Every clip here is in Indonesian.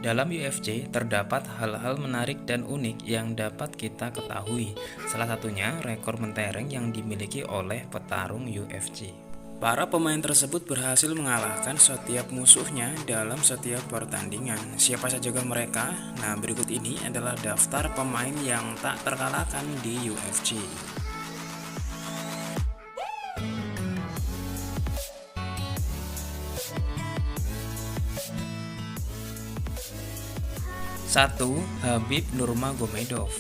Dalam UFC terdapat hal-hal menarik dan unik yang dapat kita ketahui. Salah satunya rekor mentereng yang dimiliki oleh petarung UFC. Para pemain tersebut berhasil mengalahkan setiap musuhnya dalam setiap pertandingan. Siapa sajakah mereka? Nah, berikut ini adalah daftar pemain yang tak terkalahkan di UFC. 1. Khabib Nurmagomedov.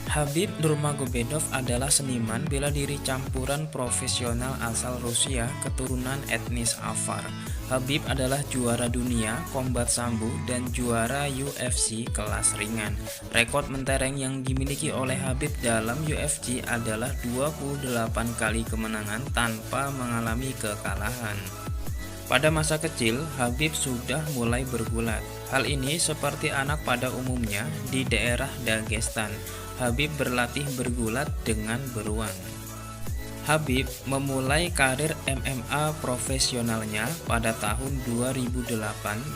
Khabib Nurmagomedov adalah seniman bela diri campuran profesional asal Rusia keturunan etnis Avar. Khabib adalah juara dunia combat sambo dan juara UFC kelas ringan. Rekor mentereng yang dimiliki oleh Khabib dalam UFC adalah 28 kali kemenangan tanpa mengalami kekalahan. Pada masa kecil, Khabib sudah mulai bergulat. Hal ini seperti anak pada umumnya di daerah Dagestan. Khabib berlatih bergulat dengan beruang. Khabib memulai karir MMA profesionalnya pada tahun 2008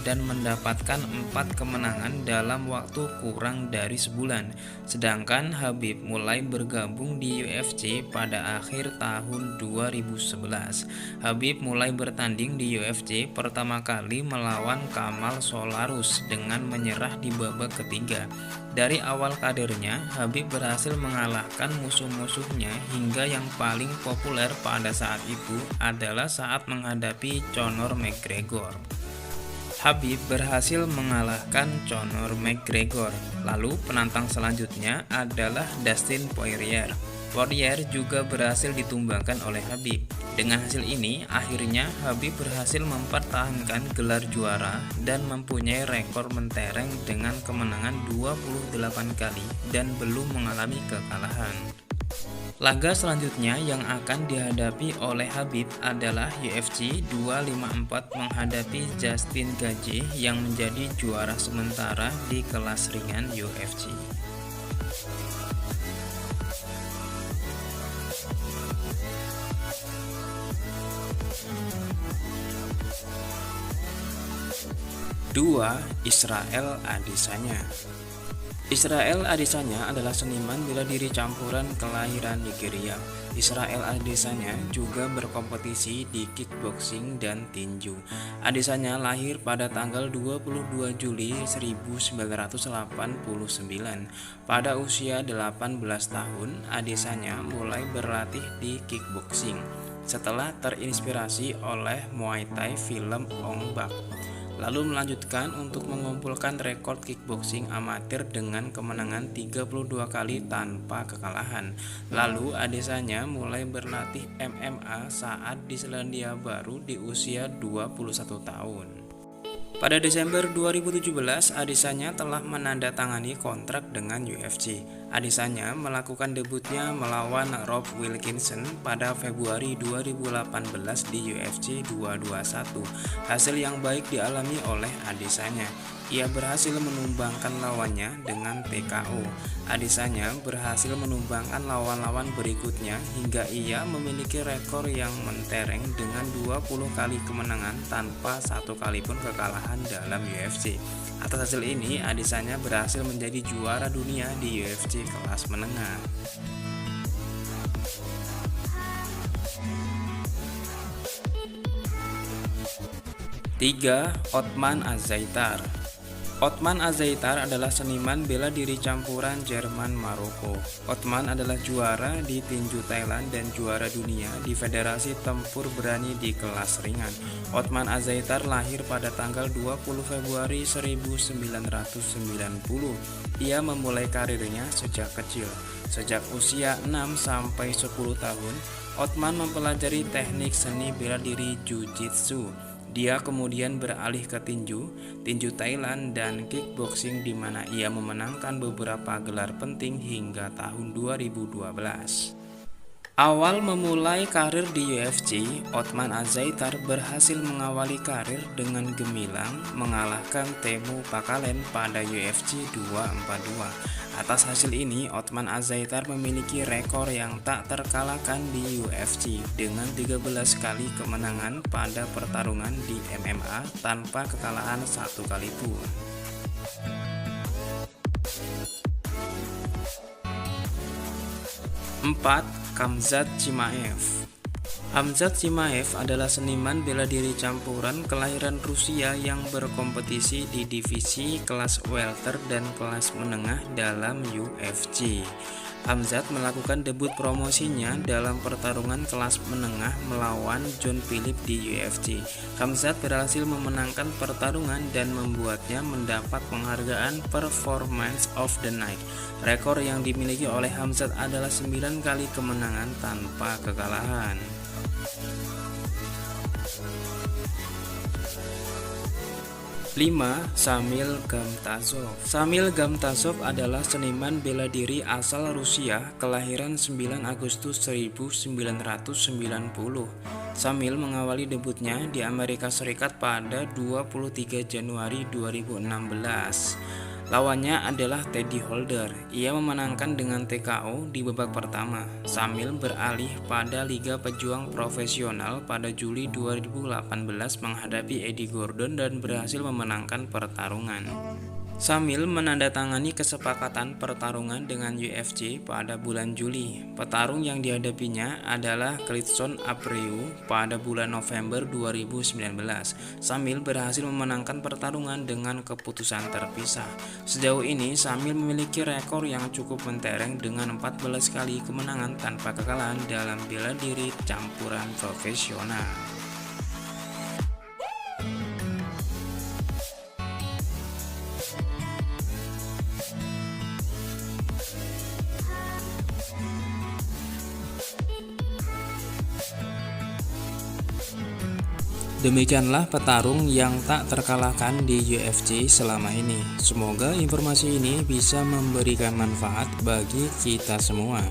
dan mendapatkan 4 kemenangan dalam waktu kurang dari sebulan. Sedangkan Khabib mulai bergabung di UFC pada akhir tahun 2011. Khabib mulai bertanding di UFC pertama kali melawan Kamal Solarus dengan menyerah di babak ketiga. Dari awal karirnya, Khabib berhasil mengalahkan musuh-musuhnya hingga yang paling populer pada saat itu adalah saat menghadapi Conor McGregor. Khabib berhasil mengalahkan Conor McGregor. Lalu penantang selanjutnya adalah Dustin Poirier. Poirier juga berhasil ditumbangkan oleh Khabib. Dengan hasil ini, akhirnya Khabib berhasil mempertahankan gelar juara dan mempunyai rekor mentereng dengan kemenangan 28 kali dan belum mengalami kekalahan. Laga selanjutnya yang akan dihadapi oleh Khabib adalah UFC 254 menghadapi Justin Gaethje yang menjadi juara sementara di kelas ringan UFC. Dua, Israel Adesanya. Israel Adesanya adalah seniman bela diri campuran kelahiran Nigeria. Israel Adesanya juga berkompetisi di kickboxing dan tinju. Adesanya lahir pada tanggal 22 Juli 1989. Pada usia 18 tahun, Adesanya mulai berlatih di kickboxing setelah terinspirasi oleh Muay Thai film Ong Bak. Lalu melanjutkan untuk mengumpulkan rekor kickboxing amatir dengan kemenangan 32 kali tanpa kekalahan. Lalu Adesanya mulai berlatih MMA saat di Selandia Baru di usia 21 tahun. Pada Desember 2017, Adesanya telah menandatangani kontrak dengan UFC. Adesanya melakukan debutnya melawan Rob Wilkinson pada Februari 2018 di UFC 221. Hasil yang baik dialami oleh Adesanya. Ia berhasil menumbangkan lawannya dengan TKO. Adesanya berhasil menumbangkan lawan-lawan berikutnya hingga ia memiliki rekor yang mentereng dengan 20 kali kemenangan tanpa satu kali pun kekalahan dalam UFC. Atas hasil ini, Adesanya berhasil menjadi juara dunia di UFC kelas menengah. 3. Othman Azaitar. Othman Azaitar adalah seniman bela diri campuran Jerman Maroko. Othman adalah juara di tinju Thailand dan juara dunia di Federasi Tempur Berani di kelas ringan. Othman Azaitar lahir pada tanggal 20 Februari 1990. Ia memulai karirnya sejak kecil. Sejak usia 6 sampai 10 tahun, Othman mempelajari teknik seni bela diri Jiu-Jitsu. Dia kemudian beralih ke tinju Thailand dan kickboxing di mana ia memenangkan beberapa gelar penting hingga tahun 2012. Awal memulai karir di UFC, Othman Azaitar berhasil mengawali karir dengan gemilang mengalahkan Teemu Packalén pada UFC 242. Atas hasil ini, Othman Azaitar memiliki rekor yang tak terkalahkan di UFC dengan 13 kali kemenangan pada pertarungan di MMA tanpa kekalahan satu kali pun. 4. Khamzat Chimaev. Khamzat Chimaev adalah seniman bela diri campuran kelahiran Rusia yang berkompetisi di divisi kelas welter dan kelas menengah dalam UFC. Khamzat melakukan debut promosinya dalam pertarungan kelas menengah melawan John Philip di UFC. Khamzat berhasil memenangkan pertarungan dan membuatnya mendapat penghargaan Performance of the Night. Rekor yang dimiliki oleh Khamzat adalah 9 kali kemenangan tanpa kekalahan. 5. Samil Gamtazov. Samil Gamtazov adalah seniman bela diri asal Rusia kelahiran 9 Agustus 1990. Samil mengawali debutnya di Amerika Serikat pada 23 Januari 2016. Lawannya adalah Teddy Holder. Ia memenangkan dengan TKO di babak pertama. Samil beralih pada Liga Pejuang Profesional pada Juli 2018 menghadapi Eddie Gordon dan berhasil memenangkan pertarungan. Samil menandatangani kesepakatan pertarungan dengan UFC pada bulan Juli. Petarung yang dihadapinya adalah Klidson Abreu pada bulan November 2019. Samil berhasil memenangkan pertarungan dengan keputusan terpisah. Sejauh ini Samil memiliki rekor yang cukup mentereng dengan 14 kali kemenangan tanpa kekalahan dalam bela diri campuran profesional. Demikianlah petarung yang tak terkalahkan di UFC selama ini. Semoga informasi ini bisa memberikan manfaat bagi kita semua.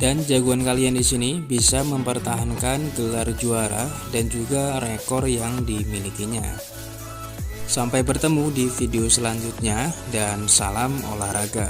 Dan jagoan kalian di sini bisa mempertahankan gelar juara dan juga rekor yang dimilikinya. Sampai bertemu di video selanjutnya dan salam olahraga.